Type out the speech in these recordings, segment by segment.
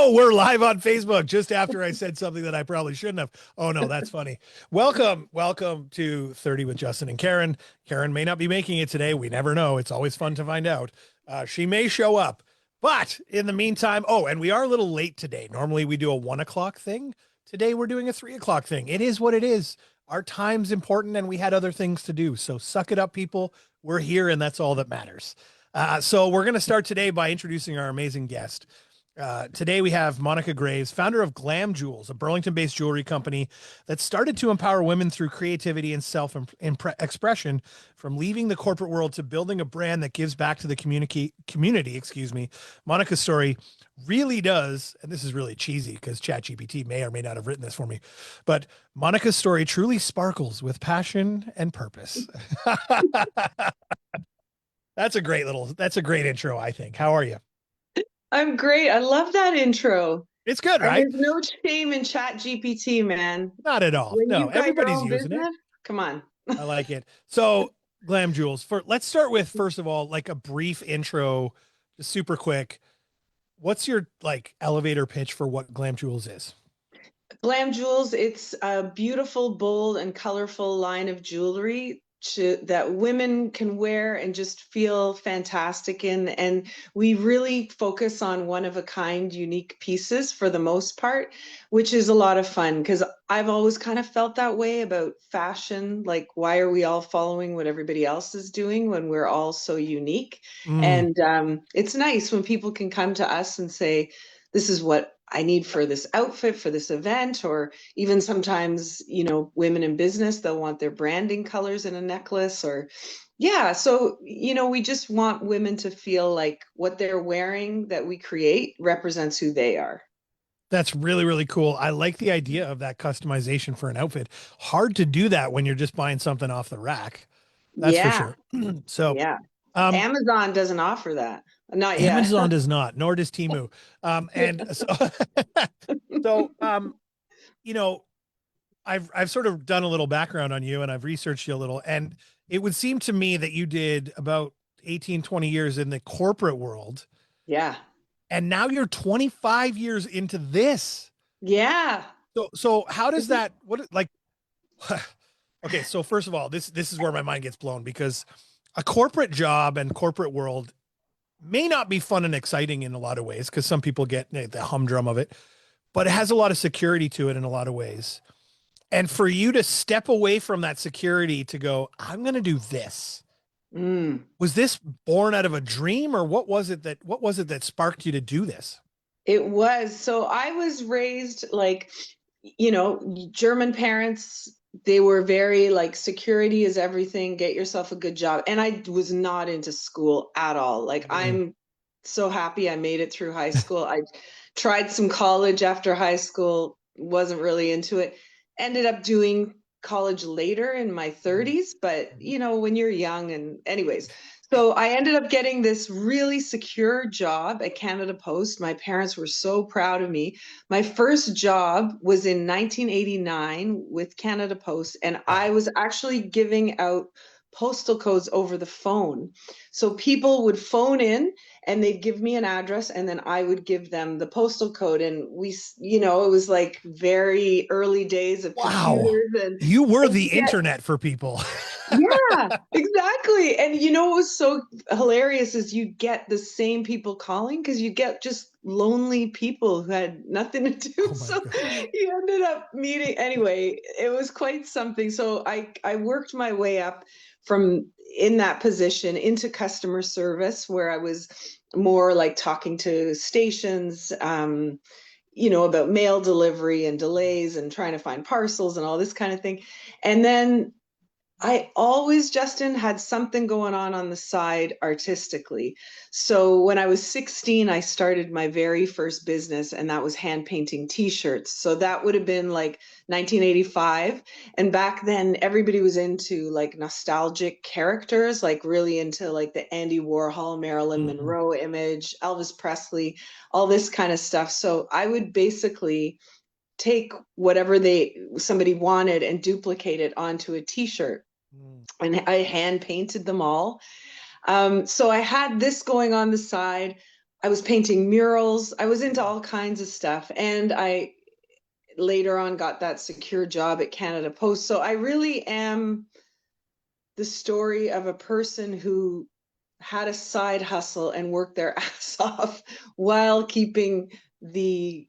Oh, we're live on Facebook just after I said something that I probably shouldn't have. Oh no, that's funny. Welcome to 30 with Justin and Karen. Karen may not be making it today. We never know. It's always fun to find out. She may show up, but in the meantime, oh, and we are a little late today. Normally we do a 1 o'clock thing. Today we're doing a 3 o'clock thing. It is what it is. Our time's important and we had other things to do. So suck it up, people. We're here and that's all that matters. So we're going to start today by introducing our amazing guest. Today we have Monica Graves, founder of Glamjulz, a Burlington-based jewelry company that started to empower women through creativity and self-expression, from leaving the corporate world to building a brand that gives back to the community. Excuse me. Monica's story really does, and this is really cheesy because ChatGPT may or may not have written this for me, but Monica's story truly sparkles with passion and purpose. That's a great intro, I think. How are you? I'm great. I love that intro. It's good, And right? there's no shame in Chat GPT, man. Not at all. When No, you've got your everybody's own using it. business, come on. I like it. So, Glamjulz, let's start with, first of all, like a brief intro, just super quick. What's your like elevator pitch for what Glamjulz is? Glamjulz, it's a beautiful, bold, and colorful line of jewelry that women can wear and just feel fantastic in. And we really focus on one of a kind, unique pieces for the most part, which is a lot of fun because I've always kind of felt that way about fashion. Like, why are we all following what everybody else is doing when we're all so unique? Mm, And it's nice when people can come to us and say, this is what I need for this outfit, for this event, or even sometimes, women in business, they'll want their branding colors in a necklace or, yeah. So, we just want women to feel like what they're wearing that we create represents who they are. that's really, really cool. I like the idea of that customization for an outfit. Hard to do that when you're just buying something off the rack. That's for Yeah. sure. So, Yeah. um, Amazon doesn't offer that. Not yet. Amazon does not, nor does Temu. And so, so, you know, I've sort of done a little background on you and I've researched you a little, and it would seem to me that you did about 18, 20 years in the corporate world, Yeah. and now you're 25 years into this. Yeah. So how does that, what, like, okay, so first of all, this is where my mind gets blown, because a corporate job and corporate world may not be fun and exciting in a lot of ways, because some people get the humdrum of it, but it has a lot of security to it in a lot of ways. And for you to step away from that security to go, I'm going to do this. Mm. Was this born out of a dream, or what was it that sparked you to do this? It was. So I was raised like, German parents, they were very like security is everything, get yourself a good job. And I was not into school at all. Like Mm. I'm so happy I made it through high school. I tried some college after high school, wasn't really into it. Ended up doing college later in my 30s, but when you're young and anyways, so I ended up getting this really secure job at Canada Post. My parents were so proud of me. My first job was in 1989 with Canada Post, and I Wow. was actually giving out postal codes over the phone. So people would phone in and they'd give me an address and then I would give them the postal code. And it was like very early days of Wow. computers You were and the internet for people. yeah, exactly. And what was so hilarious is you get the same people calling because you get just lonely people who had nothing to do. Oh my So God. you ended up meeting anyway. It was quite something. So I worked my way up from in that position into customer service where I was more like talking to stations, about mail delivery and delays and trying to find parcels and all this kind of thing. And then I always, Justin, had something going on the side artistically. So when I was 16, I started my very first business, and that was hand painting t-shirts. So that would have been like 1985. And back then, everybody was into like nostalgic characters, like really into like the Andy Warhol, Marilyn Mm. Monroe image, Elvis Presley, all this kind of stuff. So I would basically take whatever somebody wanted and duplicate it onto a t-shirt, Mm. and I hand painted them all. So I had this going on the side. I was painting murals. I was into all kinds of stuff. And I later on got that secure job at Canada Post. So I really am the story of a person who had a side hustle and worked their ass off while keeping the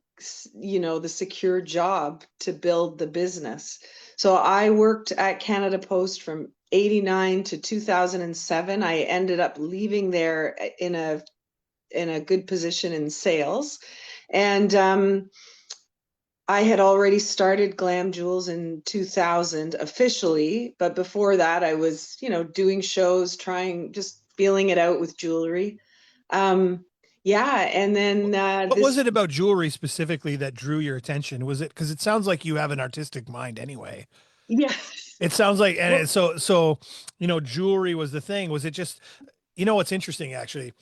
the secure job to build the business. So I worked at Canada Post from 89 to 2007. I ended up leaving there in a good position in sales. And I had already started Glamjulz in 2000 officially, but before that, I was, doing shows, trying, just feeling it out with jewelry. Yeah, and then What was this, it about jewelry specifically that drew your attention? Was it because it sounds like you have an artistic mind anyway? yeah, It sounds like, well, and jewelry was the thing. Was it just, what's interesting actually,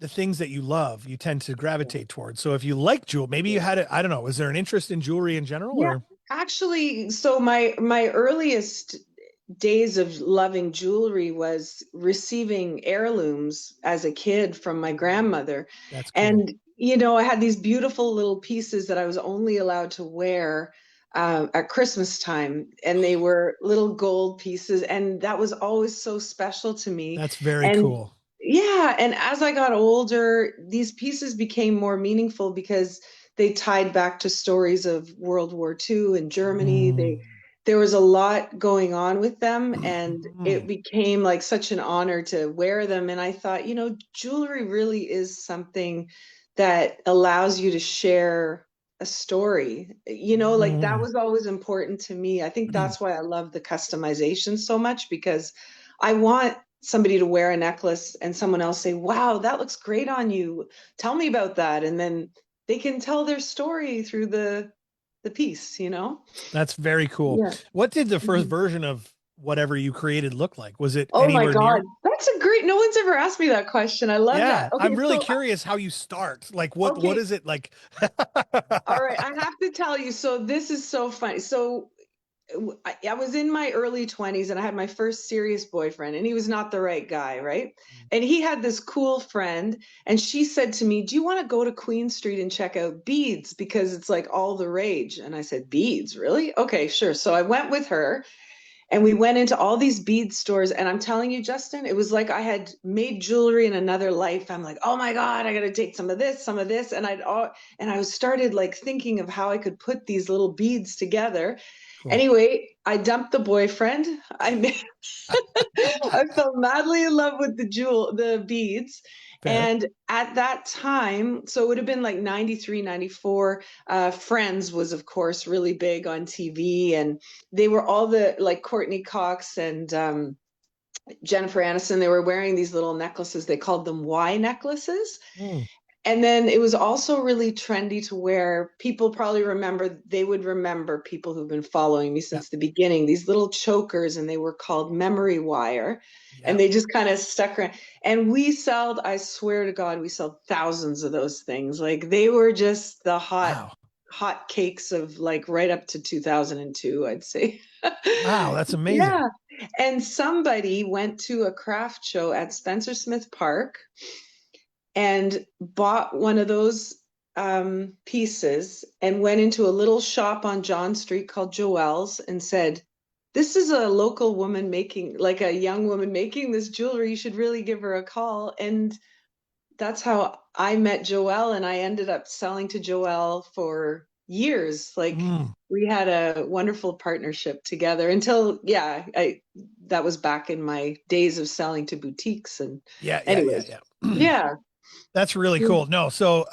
the things that you love, you tend to gravitate towards. So if you like jewelry, maybe you had it, I don't know, was there an interest in jewelry in general yeah. or? Actually, so my earliest days of loving jewelry was receiving heirlooms as a kid from my grandmother. That's cool. And, I had these beautiful little pieces that I was only allowed to wear at Christmas time. And they were little gold pieces. And that was always so special to me. That's very And cool. yeah, and as I got older, these pieces became more meaningful because they tied back to stories of World War II and Germany. Mm. There was a lot going on with them, and it Mm. became like such an honor to wear them. And I thought, jewelry really is something that allows you to share a story. Like that Mm. was always important to me. I think that's why I love the customization so much because I want somebody to wear a necklace and someone else say, "Wow, that looks great on you. Tell me about that." And then they can tell their story through the piece. That's very cool. Yeah. What did the first Mhm. version of whatever you created look like? Was it Oh my anywhere God. near? That's a great, no one's ever asked me that question. I love Yeah, that. Okay, I'm really so curious how you start. Like what okay, is it like? all right. I have to tell you, so this is so funny. So I was in my early 20s and I had my first serious boyfriend, and he was not the right guy, right? And he had this cool friend, and she said to me, "Do you want to go to Queen Street and check out beads? Because it's like all the rage." And I said, "Beads, really? Okay, sure." So I went with her, and we went into all these bead stores. And I'm telling you, Justin, it was like I had made jewelry in another life. I'm like, oh my God, I got to take some of this, some of this. And I was started like thinking of how I could put these little beads together. Cool. Anyway, I dumped the boyfriend. I fell madly in love with the beads. Fair. And at that time, so it would have been like 93, 94. Friends was, of course, really big on TV. And they were all the like Courtney Cox and Jennifer Aniston. They were wearing these little necklaces. They called them Y necklaces. Mm. And then it was also really trendy to wear. People probably remember, they would remember, people who've been following me Yeah. since the beginning, these little chokers, and they were called memory wire. And Yeah. they just kind of stuck around. And we sold, I swear to God, we sold thousands of those things. Like they were just the Wow. hot cakes of like right up to 2002, I'd say. Wow, that's amazing. Yeah. And somebody went to a craft show at Spencer Smith Park and bought one of those pieces and went into a little shop on John Street called Joelle's and said, "This is a local woman making, like a young woman making this jewelry. You should really give her a call." And that's how I met Joelle, and I ended up selling to Joelle for years. Like Mm. we had a wonderful partnership together until, yeah, that was back in my days of selling to boutiques. And Yeah, yeah, yeah, anyways, yeah. yeah. That's really cool. No, so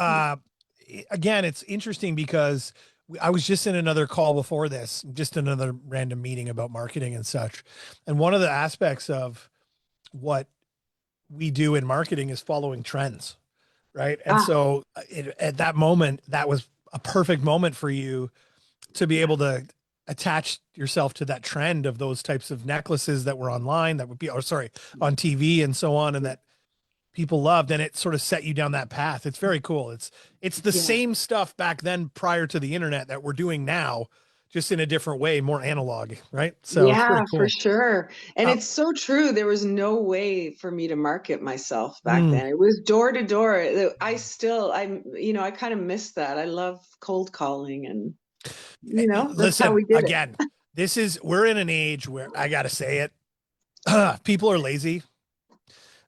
again, it's interesting because I was just in another call before this, just another random meeting about marketing and such. And one of the aspects of what we do in marketing is following trends, right? And Ah, so at that moment, that was a perfect moment for you to be yeah, able to attach yourself to that trend of those types of necklaces that were online that would be, or sorry, on TV and so on, and that people loved, and it sort of set you down that path. It's very cool. It's the yeah, same stuff back then prior to the internet that we're doing now, just in a different way, more analog, right? So it's Yeah, pretty for cool. sure. And Uh, it's so true. There was no way for me to market myself back mm, then. It was door to door. I kind of miss that. I love cold calling and, that's how Listen, we did it. again, we're in an age where I got to say it, people are lazy.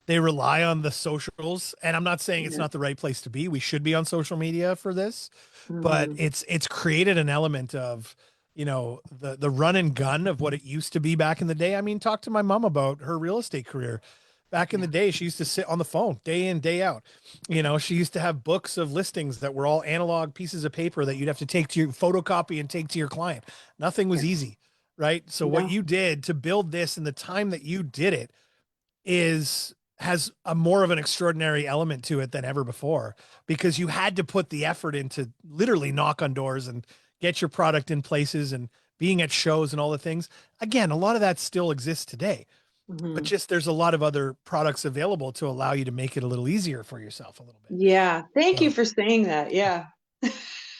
They rely on the socials, and I'm not saying it's Yeah. not the right place to be. We should be on social media for this, but Hmm. it's created an element of, the run and gun of what it used to be back in the day. I mean, talk to my mom about her real estate career. Back in the Yeah. day, she used to sit on the phone day in, day out. She used to have books of listings that were all analog pieces of paper that you'd have to take to your photocopy and take to your client. Nothing was Yeah. easy, right? So what No. you did to build this in the time that you did it is has a more of an extraordinary element to it than ever before, because you had to put the effort into literally knock on doors and get your product in places and being at shows and all the things. Again, a lot of that still exists today, but Hmm. just there's a lot of other products available to allow you to make it a little easier for yourself a little bit. Yeah. Thank you So, for saying that. Yeah.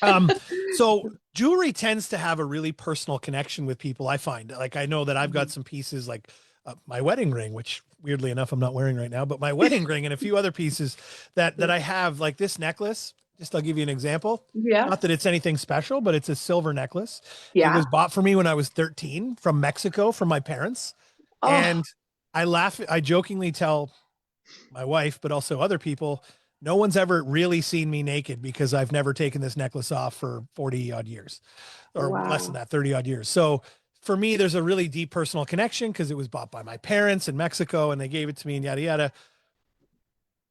um, so jewelry tends to have a really personal connection with people. I find, like, I know that I've got Mhm. some pieces like my wedding ring, which weirdly enough I'm not wearing right now, but my wedding ring and a few other pieces that I have, like this necklace. Just I'll give you an example. Yeah. Not that it's anything special, but it's a silver necklace. It Yeah. was bought for me when I was 13 from Mexico from my parents, Oh, and I jokingly tell my wife, but also other people, no one's ever really seen me naked because I've never taken this necklace off for 40 odd years, or less than wow. that, 30 odd years. So for me, there's a really deep personal connection because it was bought by my parents in Mexico and they gave it to me and yada, yada.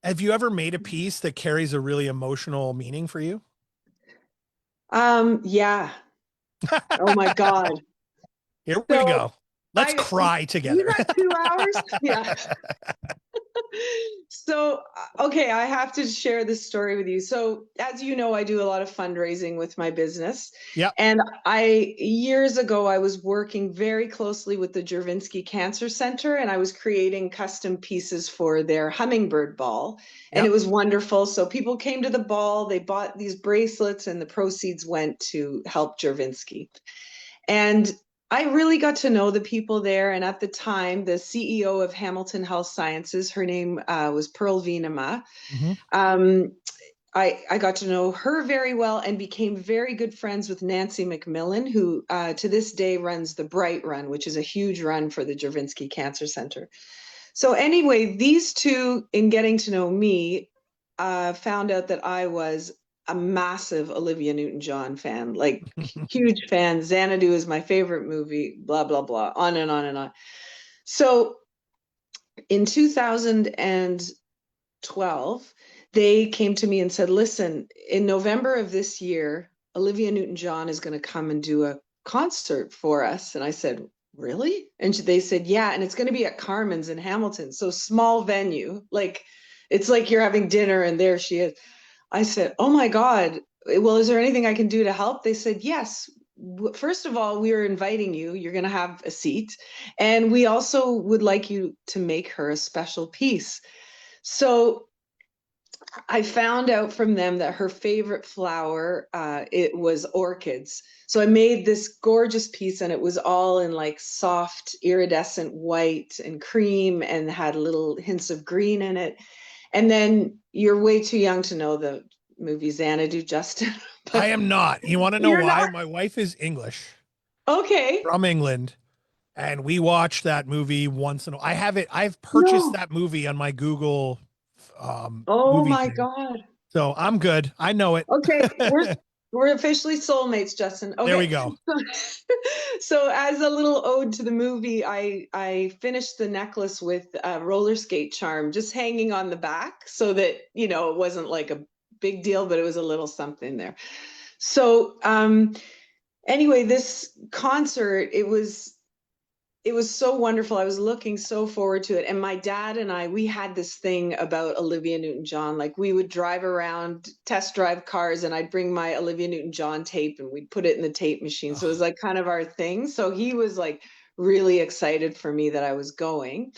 Have you ever made a piece that carries a really emotional meaning for you? Yeah. Oh my God. Here we So go. Let's I, cry you together. got 2 hours? Yeah. So, okay, I have to share this story with you. So, as you know, I do a lot of fundraising with my business. Yep. And years ago, I was working very closely with the Jurvinsky Cancer Center, and I was creating custom pieces for their hummingbird ball. And it Yep. was wonderful. So, people came to the ball, they bought these bracelets, and the proceeds went to help Jurvinsky. And I really got to know the people there. And at the time, the CEO of Hamilton Health Sciences, her name was Pearl Venema. Mm-hmm. Um, I got to know her very well and became very good friends with Nancy McMillan, who to this day runs the Bright Run, which is a huge run for the Jurvinsky Cancer Center. So, anyway, these two, in getting to know me, found out that I was a massive Olivia Newton-John fan, like huge fan. Xanadu is my favorite movie, blah, blah, blah, on and on and on. So in 2012, they came to me and said, listen, in November of this year, Olivia Newton-John is going to come and do a concert for us. And I said, really? And they said, yeah. And it's going to be at Carmen's in Hamilton. So small venue, like it's like you're having dinner and there she is. I said, oh my God. Well, is there anything I can do to help? They said, yes. First of all, we are inviting you. You're going to have a seat. And we also would like you to make her a special piece. So I found out from them that her favorite flower, it was orchids. So I made this gorgeous piece, and it was all in like soft iridescent white and cream, and had little hints of green in it. And then you're way too young to know the movie Xanadu, Justin, I but am not. You want to know you're why? not My wife is English okay. from England, and we watch that movie once in a while. I have it. I've purchased No. that movie on my Google Oh movie my thing, God. so I'm good. I know it. Okay, we're officially soulmates, Justin. There we Okay. go. So, so as a little ode to the movie, I finished the necklace with a roller skate charm just hanging on the back so that, it wasn't like a big deal, but it was a little something there. So, anyway, this concert, it was so wonderful. I was looking so forward to it. And my dad and we had this thing about Olivia Newton-John. Like we would drive around, test drive cars, and I'd bring my Olivia Newton-John tape and we'd put it in the tape machine. So it Oh, was like kind of our thing. So he was like really excited for me that I was going.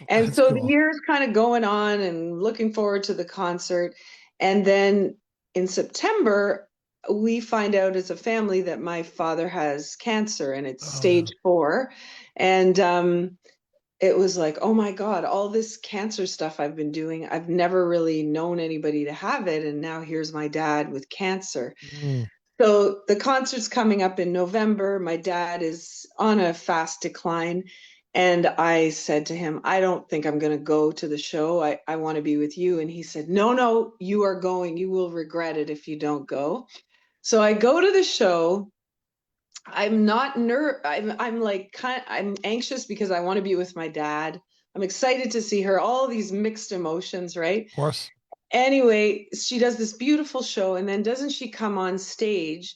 And that's so the cool. year's kind of going on and looking forward to the concert. And then in September, we find out as a family that my father has cancer and it's Oh no. stage 4. And it was like, oh my God, all this cancer stuff I've been doing, I've never really known anybody to have it. And now here's my dad with cancer. Mm. So the concert's coming up in November. My dad is on a fast decline. And I said to him, I don't think I'm going to go to the show. I want to be with you. And he said, no, no, you are going. You will regret it if you don't go. So I go to the show. I'm not I'm like I'm anxious because I want to be with my dad. I'm excited to see her, all these mixed emotions, right? Of course. Anyway, she does this beautiful show, and then doesn't she come on stage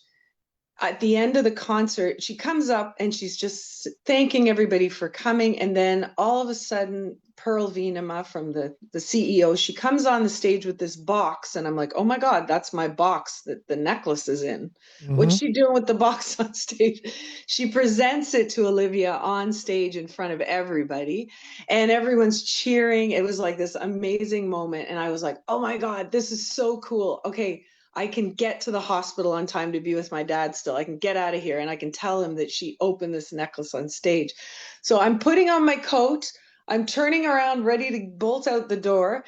at the end of the concert? She comes up and she's just thanking everybody for coming, and then all of a sudden Pearl Venema, from the CEO, she comes on the stage with this box, and I'm like, oh my God, that's my box that the necklace is in. What's Hmm. she doing with the box on stage? She presents it to Olivia on stage in front of everybody, and everyone's cheering. It was like this amazing moment, and I was like, oh my God, this is so cool. Okay, I can get to the hospital on time to be with my dad still. I can get out of here and I can tell him that she opened this necklace on stage. So I'm putting on my coat. I'm turning around, ready to bolt out the door.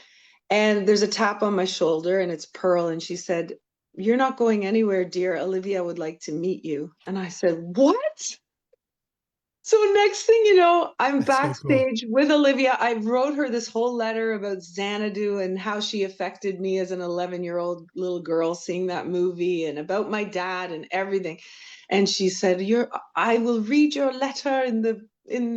And there's a tap on my shoulder, and it's Pearl. And she said, "You're not going anywhere, dear. Olivia would like to meet you." And I said, "What?" So next thing you know, I'm That's so cool. backstage with Olivia. I wrote her this whole letter about Xanadu and how she affected me as an 11-year-old little girl seeing that movie, and about my dad and everything. And she said, I will read your letter in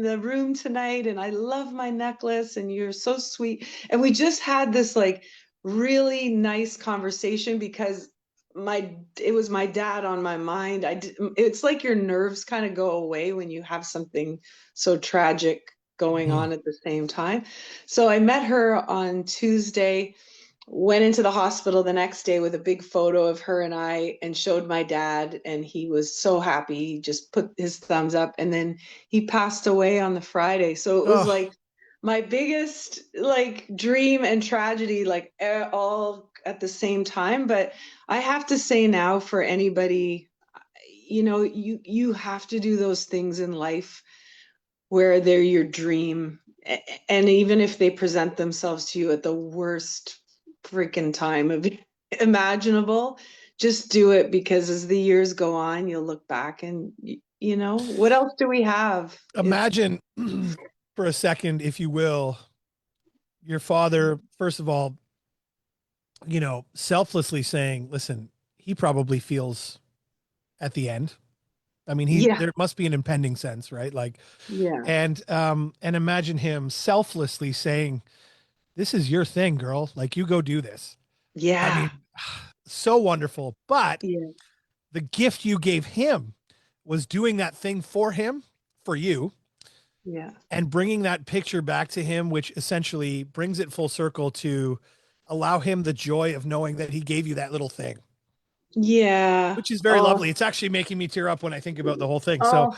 the room tonight, and I love my necklace and you're so sweet." And we just had this like really nice conversation because it was my dad on my mind. It's like your nerves kind of go away when you have something so tragic going Hmm. on at the same time. So I met her on Tuesday, went into the hospital the next day with a big photo of her and I, and showed my dad, and he was so happy. He just put his thumbs up, and then he passed away on the Friday. So it was Oh, like my biggest like dream and tragedy, like all at the same time. But I have to say now, for anybody, you have to do those things in life where they're your dream. And even if they present themselves to you at the worst freaking time of imaginable, just do it, because as the years go on, you'll look back and what else do we have? It's imagine for a second, if you will, your father, first of all, selflessly saying, listen, he probably feels at the end. I mean, yeah, there must be an impending sense, right? Like, yeah, and imagine him selflessly saying, this is your thing, girl. Like, you go do this. I yeah, mean, so wonderful. But yeah, the gift you gave him was doing that thing for him, for you, yeah, and bringing that picture back to him, which essentially brings it full circle to allow him the joy of knowing that he gave you that little thing, yeah. which is very Oh, lovely. It's actually making me tear up when I think about the whole thing. So, oh,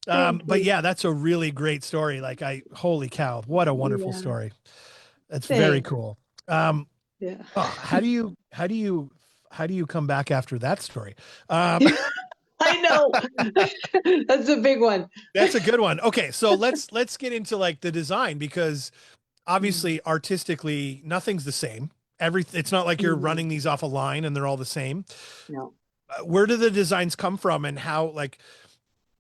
thank but you. yeah, that's a really great story. Like, holy cow, what a wonderful Yeah, story. That's very thanks. cool. Um, Yeah. oh, how do you come back after that story? Um, I know. That's a big one. that's a good one. Okay, so let's get into like the design, because Mm, obviously artistically nothing's the same. It's not like you're mm, running these off a line and they're all the same. no. Where do the designs come from, and how, like,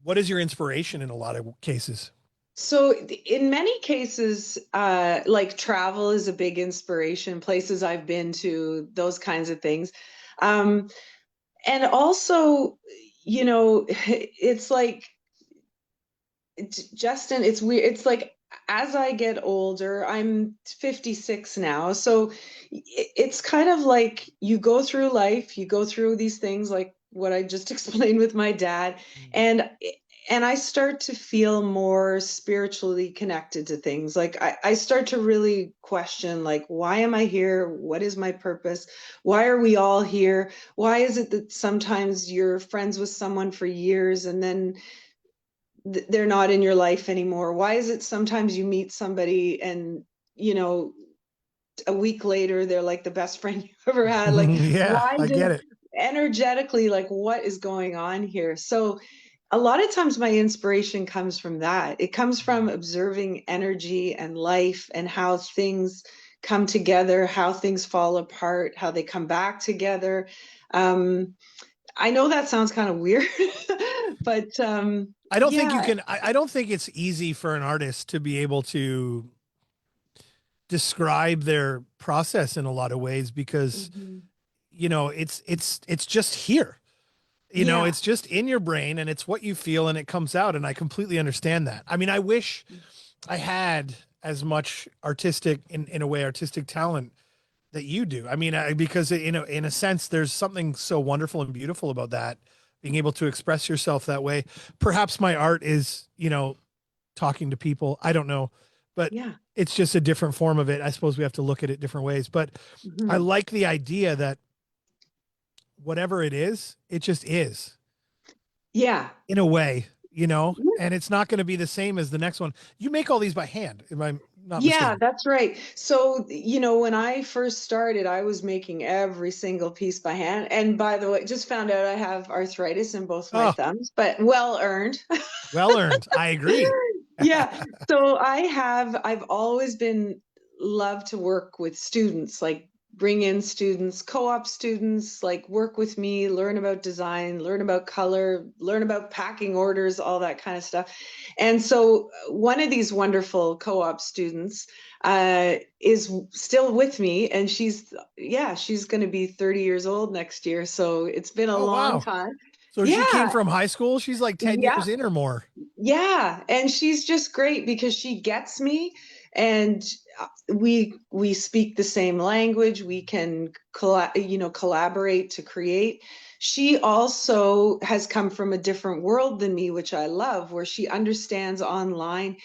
what is your inspiration in a lot of cases? So in many cases, like travel is a big inspiration, places I've been to, those kinds of things. Um, and also, it's like, Justin, it's weird. It's like as I get older, I'm 56 now. So it's kind of like you go through life, you go through these things like what I just explained with my dad, and I start to feel more spiritually connected to things. Like I start to really question, like, why am I here? What is my purpose? Why are we all here? Why is it that sometimes you're friends with someone for years and then they're not in your life anymore? Why is it sometimes you meet somebody and, you know, a week later they're like the best friend you ever had? Like, Yeah, why I does get it. energetically, like, what is going on here? So a lot of times my inspiration comes from that. It comes from observing energy and life and how things come together, how things fall apart, how they come back together. Um, I know that sounds kind of weird, but I don't think you yeah. can, I don't think it's easy for an artist to be able to describe their process in a lot of ways because, Mhm. it's just here. Yeah. It's just in your brain and it's what you feel and it comes out. And I completely understand that. I mean, I wish I had as much in a way, artistic talent that you do. I mean, because in a sense, there's something so wonderful and beautiful about that, being able to express yourself that way. Perhaps my art is, talking to people. I don't know, but Yeah. it's just a different form of it. I suppose we have to look at it different ways, but I Mhm. like the idea that whatever it is, it just is Yeah. in a way, and it's not going to be the same as the next one. You make all these by hand, if I'm not Yeah, mistaken. that's right. So, when I first started, I was making every single piece by hand. And by the way, just found out I have arthritis in both my Oh, thumbs, but well earned. well earned. I agree. Yeah. So I've always been love to work with students, like bring in students, co-op students, like work with me, learn about design, learn about color, learn about packing orders, all that kind of stuff. And so one of these wonderful co-op students is still with me, and she's going to be 30 years old next year. So it's been a Oh, long wow. time. So she came Yeah. from high school. She's like 10 Yeah. years in or more. Yeah, and she's just great because she gets me, and we speak the same language. We can collaborate to create. She also has come from a different world than me, which I love, where she understands online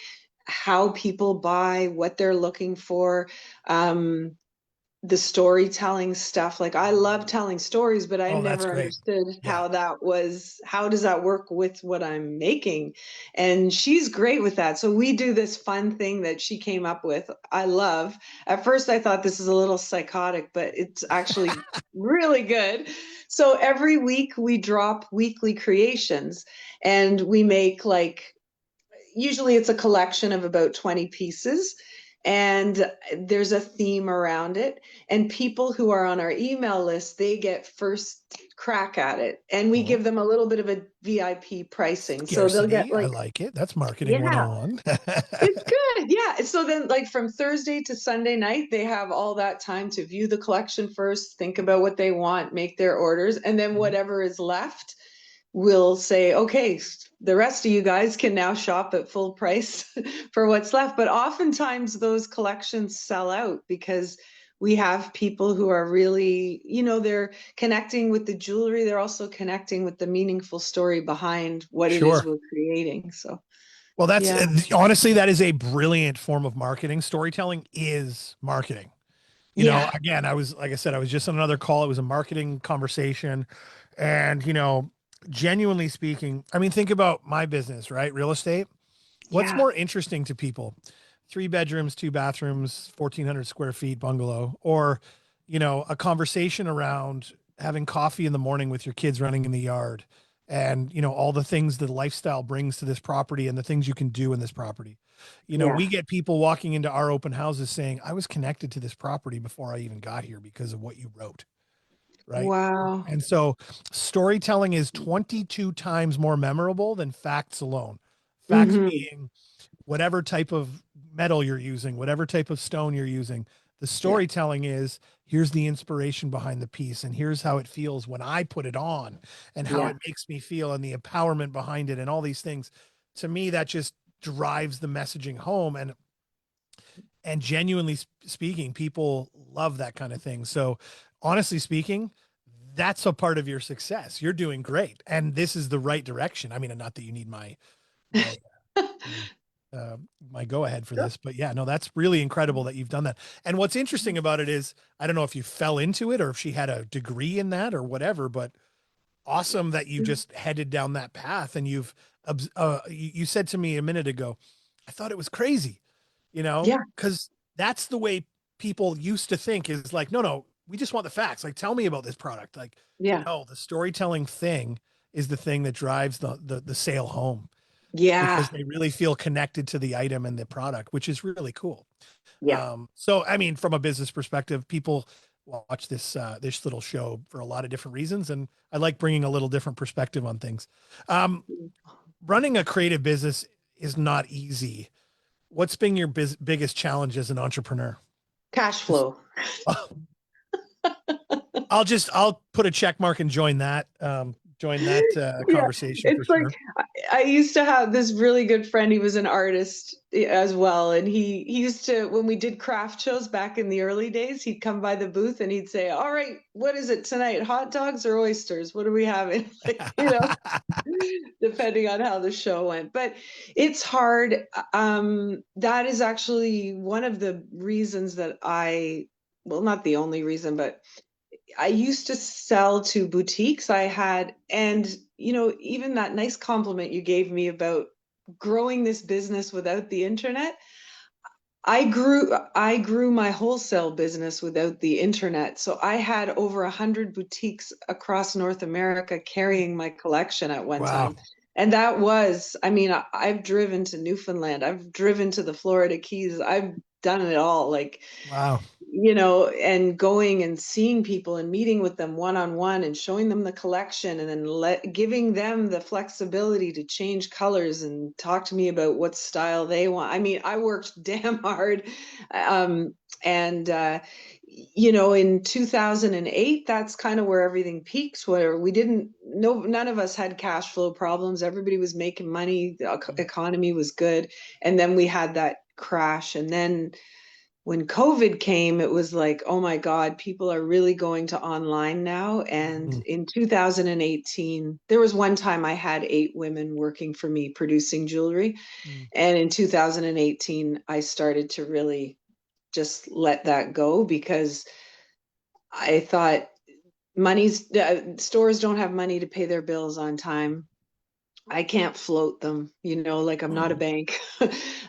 how people buy, what they're looking for. The storytelling stuff. Like, I love telling stories, but I Oh, that's never great. understood Yeah. how does that work with what I'm making? And she's great with that. So we do this fun thing that she came up with. I love. At first I thought this is a little psychotic, but it's actually really good. So every week we drop weekly creations, and we make, like, usually it's a collection of about 20 pieces, and there's a theme around it, and people who are on our email list, they get first crack at it, and we Cool. give them a little bit of a VIP pricing, so they'll get, Scarcity. I like, like it. That's marketing yeah, 101. it's good. Yeah. So then, like, from Thursday to Sunday night, they have all that time to view the collection first, think about what they want, make their orders, and then whatever is left, we'll say, okay, the rest of you guys can now shop at full price for what's left. But oftentimes those collections sell out because we have people who are really, they're connecting with the jewelry. They're also connecting with the meaningful story behind what it is Sure. we're creating. So, Well, that's yeah. honestly, that is a brilliant form of marketing. Storytelling is marketing. Yeah. Again, like I said, I was just on another call. It was a marketing conversation. And, genuinely speaking, I mean, think about my business, right? Real estate. What's Yeah. more interesting to people? 3 bedrooms, 2 bathrooms, 1,400 square feet bungalow, or, a conversation around having coffee in the morning with your kids running in the yard and, all the things the lifestyle brings to this property and the things you can do in this property. Yeah. We get people walking into our open houses saying, I was connected to this property before I even got here because of what you wrote. Right. Wow. And so storytelling is 22 times more memorable than facts alone. Facts Hmm. being whatever type of metal you're using, whatever type of stone you're using. The Yeah. storytelling is here's the inspiration behind the piece, and here's how it feels when I put it on, and how Yeah. it makes me feel, and the empowerment behind it, and all these things. To me, that just drives the messaging home. And genuinely speaking, people love that kind of thing. So, honestly speaking, that's a part of your success. You're doing great, and this is the right direction. I mean, not that you need my my uh, my go ahead for this, but yeah, no, that's really incredible that you've done that. And what's interesting about it is, I don't know if you fell into it or if she had a degree in that or whatever, but awesome that you just headed down that path and you said to me a minute ago, I thought it was crazy, Yeah. because that's the way people used to think is like, no, no, we just want the facts. Like, tell me about this product. Like, Yeah. no, the storytelling thing is the thing that drives the sale home because Yeah. they really feel connected to the item and the product, which is really cool. Yeah. So I mean, from a business perspective, people watch this little show for a lot of different reasons, and I like bringing a little different perspective on things. Um, Running a creative business is not easy. What's been your biggest challenge as an entrepreneur? Cash Just, flow. I'll put a check mark and join that Yeah. conversation for It's like sure. I used to have this really good friend. He was an artist as well. And he used to, when we did craft shows back in the early days, he'd come by the booth and he'd say, "All right, what is it tonight? Hot dogs or oysters? What are we having?" Like, depending on how the show went. But it's hard. That is actually one of the reasons that well, not the only reason, but I used to sell to boutiques. And even that nice compliment you gave me about growing this business without the internet, I grew my wholesale business without the internet. So I had over 100 boutiques across North America carrying my collection at one Wow. time. And that was, I mean, I've driven to Newfoundland, I've driven to the Florida Keys, I've done it all. Like, Wow. and going and seeing people and meeting with them one on one and showing them the collection and then giving them the flexibility to change colors and talk to me about what style they want. I mean, I worked damn hard. And, in 2008, that's kind of where everything peaked, where we didn't, no, none of us had cash flow problems. Everybody was making money. The economy was good. And then we had that crash. And then when COVID came, it was like, oh my God, people are really going to online now. And Mhm. in 2018, there was one time I had 8 women working for me producing jewelry. Mm. And in 2018, I started to really just let that go because I thought stores don't have money to pay their bills on time. I can't float them, like I'm not a bank.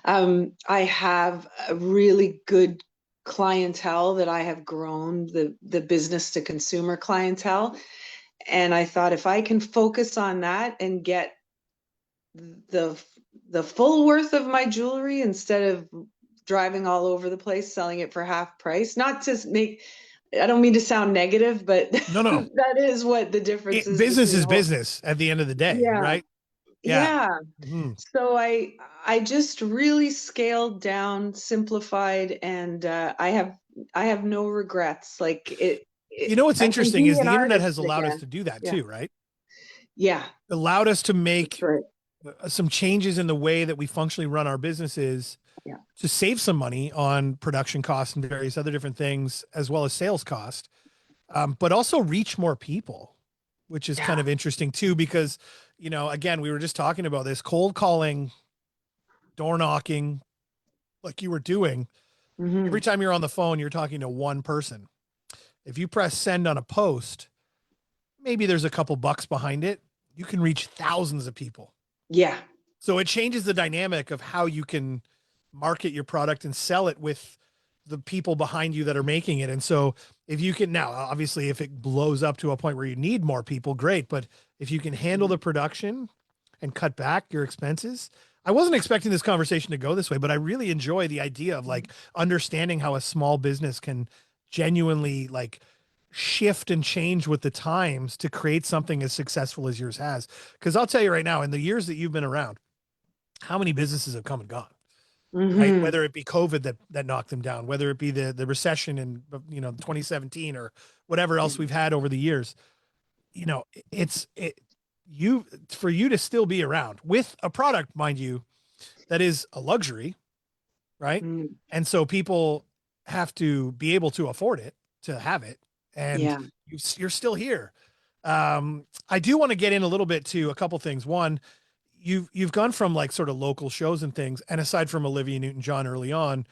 I have a really good clientele that I have grown, the business to consumer clientele. And I thought if I can focus on that and get the the full worth of my jewelry instead of driving all over the place selling it for half price, not to make, I don't mean to sound negative, but No, no. that is what the difference is Business between is business at the end of the day, yeah, right? Yeah. yeah. Mhm. So I just really scaled down, simplified, and I have no regrets. Like You know what's I can interesting be is an the internet artist has allowed us again. to do that Yeah, too, right? yeah, Allowed us to that's make right. some changes in the way that we functionally run our businesses Yeah, to save some money on production costs and various other different things, as well as sales cost, but also reach more people, which is kind yeah. of interesting too, because, again, we were just talking about this cold calling, door knocking, like you were doing. Every Hmm. time you're on the phone, you're talking to one person. If you press send on a post, maybe there's a couple bucks behind it. You can reach thousands of people. Yeah. So it changes the dynamic of how you can market your product and sell it with the people behind you that are making it. And so if you can now, obviously, if it blows up to a point where you need more people, great. But if you can handle the production and cut back your expenses, I wasn't expecting this conversation to go this way, but I really enjoy the idea of like understanding how a small business can genuinely like shift and change with the times to create something as successful as yours has. Because I'll tell you right now, in the years that you've been around, how many businesses have come and gone, right? Hmm. Whether it be COVID that knocked them down, whether it be the recession in 2017 or whatever Yeah. else we've had over the years, it's you for you to still be around with a product, mind you, that is a luxury, right? Mm. And so people have to be able to afford it to have it, and Yeah. you're still here. I do want to get in a little bit to a couple things. One, you've gone from like sort of local shows and things, and aside from Olivia Newton-John early on,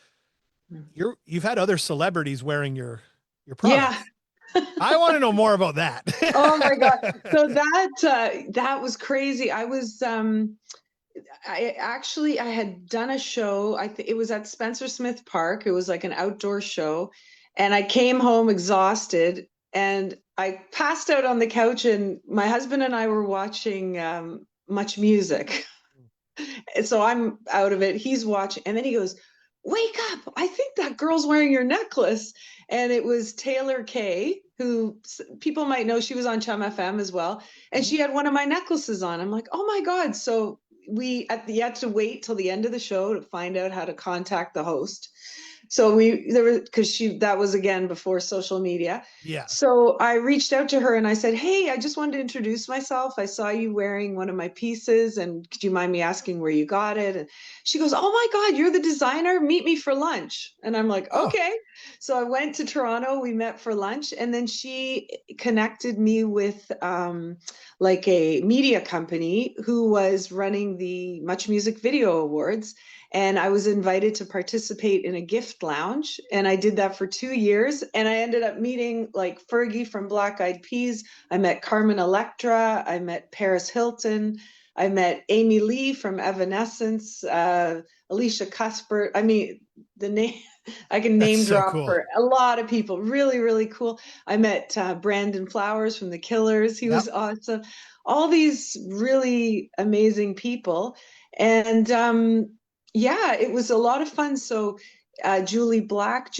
you've had other celebrities wearing your Yeah. products. I want to know more about Oh my God. that. So that was crazy. I had done a show. It was at Spencer Smith Park. It was like an outdoor show. And I came home exhausted and I passed out on the couch, and my husband and I were watching Much Music. And so I'm out of it. He's watching, and then he goes, "Wake up! I think that girl's wearing your necklace." And it was Taylor Kay, who people might know. She was on Chum FM as well, and Mhm. she had one of my necklaces on. I'm like, "Oh my god!" So we had to wait till the end of the show to find out how to contact the host. So there was, because she, that was again before social media. Yeah. So I reached out to her and I said, "Hey, I just wanted to introduce myself. I saw you wearing one of my pieces, and could you mind me asking where you got it?" And she goes, "Oh my God, you're the designer. Meet me for lunch." And I'm like, Oh, "Okay." So I went to Toronto. We met for lunch, and then she connected me with like a media company who was running the Much Music Video Awards, and I was invited to participate in a gift lounge, and I did that for 2 years, and I ended up meeting like Fergie from Black Eyed Peas. I met Carmen Electra. I met Paris Hilton. I met Amy Lee from Evanescence, Alicia Cuthbert. I mean, the name I can that's name so drop cool. for a lot of people. Really, really cool. I met Brandon Flowers from The Killers. He Yep. was awesome. All these really amazing people. And yeah, it was a lot of fun. So Julie Black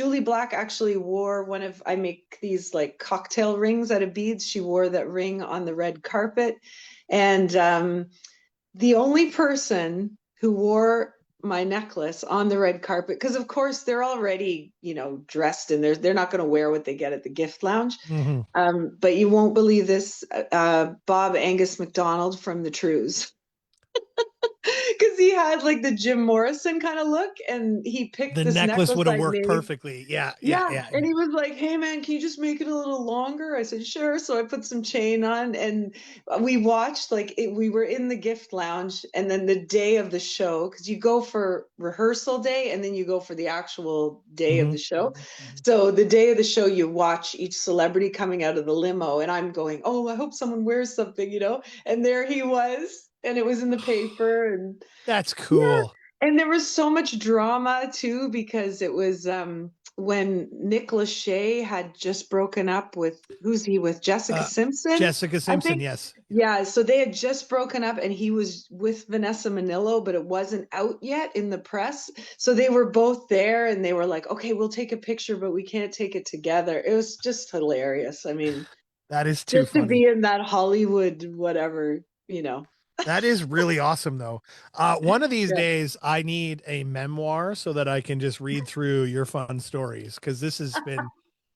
actually wore one of, I make these like cocktail rings out of beads. She wore that ring on the red carpet. And the only person who wore my necklace on the red carpet, because of course they're already, dressed, and they're not going to wear what they get at the gift lounge. Hmm. But you won't believe this, Bob Angus McDonald from the Trews. Because he had like the Jim Morrison kind of look, and he picked The this necklace necklace would have I worked made. perfectly. Yeah. Yeah. Yeah, Yeah. and he was like, "Hey man, can you just make it a little longer?" I said, "Sure." So I put some chain on, and we watched we were in the gift lounge, and then the day of the show, because you go for rehearsal day and then you go for the actual day of Hmm. the show. So the day of the show, you watch each celebrity coming out of the limo, and I'm going, "Oh, I hope someone wears something." And there he was, and it was in the paper, and That's yeah, cool. and there was so much drama too, because it was when Nick Lachey had just broken up with, who's he with? Jessica Uh, Simpson, Jessica I Simpson. think. Yes. Yeah. Yeah, so they had just broken up, and he was with Vanessa Manillo, but it wasn't out yet in the press. So they were both there, and they were like, "Okay, we'll take a picture, but we can't take it together." It was just hilarious. I mean, That is too just to be funny. in that Hollywood whatever. That is really awesome, though. One of these Yeah. days, I need a memoir so that I can just read through your fun stories because this has been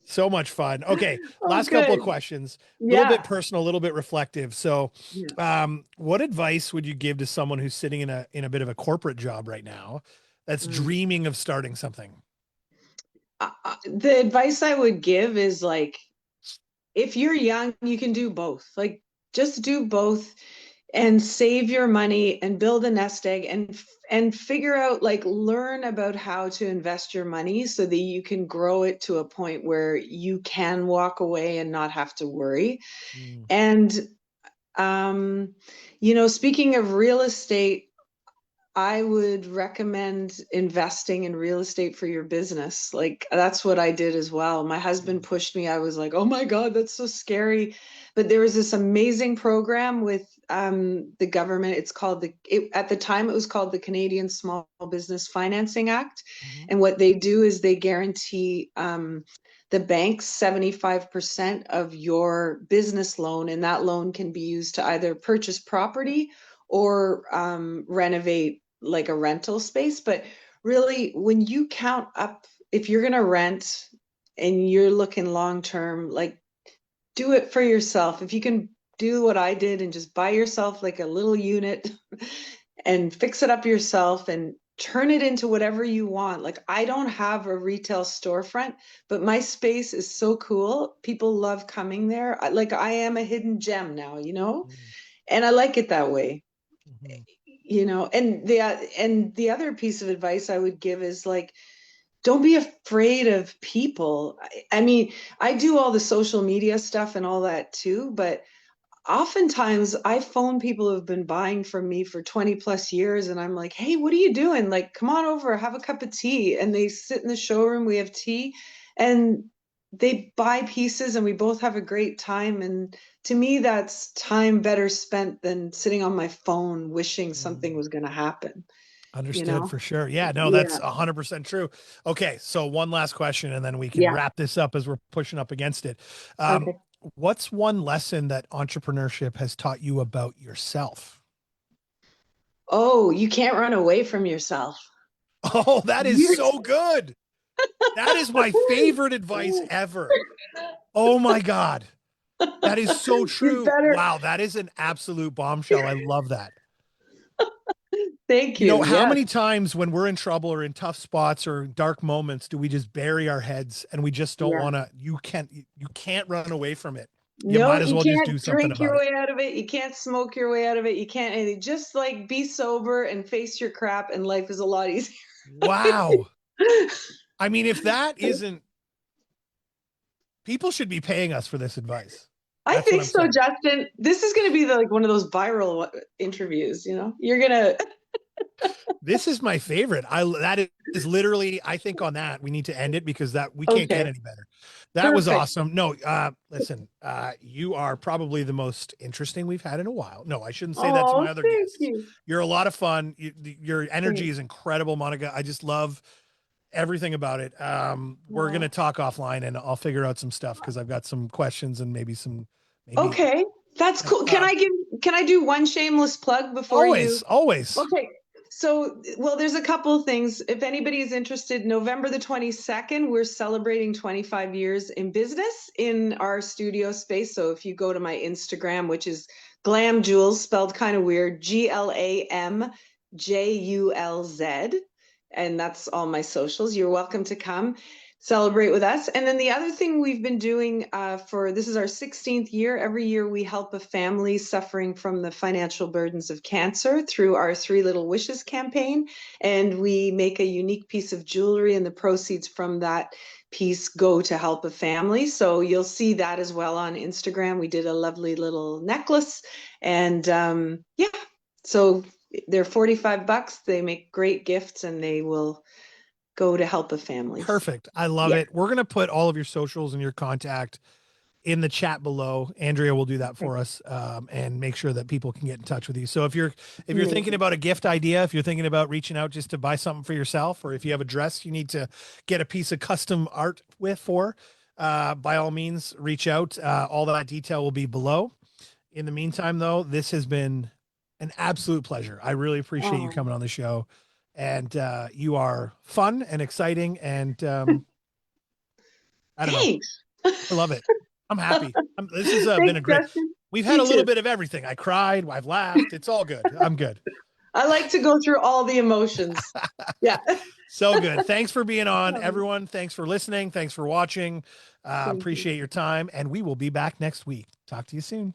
so much fun. Okay, Oh, last couple of good. questions. A little bit Yeah. personal, a little bit reflective. So, Yeah. what advice would you give to someone who's sitting in a bit of a corporate job right now that's Mm. dreaming of starting something? The advice I would give is like, if you're young, you can do both. Like, just do both and save your money and build a nest egg, and figure out, like, learn about how to invest your money so that you can grow it to a point where you can walk away and not have to worry. Mm, And um, speaking of real estate, I would recommend investing in real estate for your business. Like, that's what I did as well. My husband pushed me. I was like, "Oh my God, that's so scary." But there was this amazing program with the government. At the time, it was called the Canadian Small Business Financing Act. mhm, And what they do is they guarantee the bank 75% of your business loan, and that loan can be used to either purchase property or renovate like a rental space. But really, when you count up, if you're going to rent and you're looking long term, like, do it for yourself. If you can do what I did and just buy yourself like a little unit and fix it up yourself and turn it into whatever you want. Like, I don't have a retail storefront, but my space is so cool. People love coming there. Like, I am a hidden gem now, mm, and I like it that way. mhm. And the other piece of advice I would give is like, don't be afraid of people. I mean, I do all the social media stuff and all that too, but oftentimes I phone people who've been buying from me for 20 plus years, and I'm like, "Hey, what are you doing? Like, come on over, have a cup of tea." And they sit in the showroom, we have tea, and they buy pieces and we both have a great time. And to me, that's time better spent than sitting on my phone wishing something Mm. was going to happen, you Understood know? for sure. Yeah, no, Yeah. that's 100% true. Okay, so one last question and then we can Yeah. wrap this up as we're pushing up against it. Um, Okay. what's one lesson that entrepreneurship has taught you about yourself? Oh, you can't run away from yourself. Oh, that is You, so good. That is my favorite advice ever. Oh my God. That is so you true. better. Wow, that is an absolute bombshell. I love that. Thank You know, you. how Yes. many times when we're in trouble or in tough spots or dark moments do we just bury our heads and we just don't Yeah. want to, you can't run away from it. You No, might as you well just do can't something drink your about it. way out of it. You can't smoke your way out of it. You can't anything. Just like be sober and face your crap, and life is a lot easier. Wow. I mean, if that isn't, people should be paying us for this advice. I That's what think I'm so, saying. Justin. This is going to be like one of those viral interviews. You're gonna. This is my favorite. That is literally, I think on that we need to end it because that we can't get Okay, any better. That was perfect. awesome. No, listen, you are probably the most interesting we've had in a while. No, I shouldn't say that to Oh, my other thank guests. you. You're a lot of fun. Your energy Thanks. is incredible, Monica. I just love everything about it. We're Aw. gonna talk offline and I'll figure out some stuff because I've got some questions and maybe Okay, that's yeah. cool. Can I do one shameless plug before you? Always, always. Okay. So, well, there's a couple of things. If anybody is interested, November the 22nd, we're celebrating 25 years in business in our studio space. So if you go to my Instagram, which is Glamjulz, spelled kind of weird, Glamjulz, and that's all my socials. You're welcome to come celebrate with us. And then the other thing we've been doing for this is our 16th year. Every year we help a family suffering from the financial burdens of cancer through our Three Little Wishes campaign. And we make a unique piece of jewelry, and the proceeds from that piece go to help a family. So you'll see that as well on Instagram. We did a lovely little necklace. And yeah, so they're 45 bucks. They make great gifts and they will go to help a family. Perfect. I love Yeah. it. We're gonna put all of your socials and your contact in the chat below. Andrea will do that for us, and make sure that people can get in touch with you. So if you're thinking Amazing. about a gift idea, if you're thinking about reaching out just to buy something for yourself, or if you have a dress you need to get a piece of custom art by all means reach out. All that detail will be below. In the meantime, though, this has been an absolute pleasure. I really appreciate you Oh, coming on the show, and you are fun and exciting, and I don't know. thanks. I love it. I'm happy. This has been Thanks, a great. Justin. We've had Me a little too. bit of everything. I cried. I've laughed. It's all good. I'm good. I like to go through all the emotions. Yeah. So good. Thanks for being on, Um, everyone. Thanks for listening. Thanks for watching. Thank you. Appreciate your time, and we will be back next week. Talk to you soon.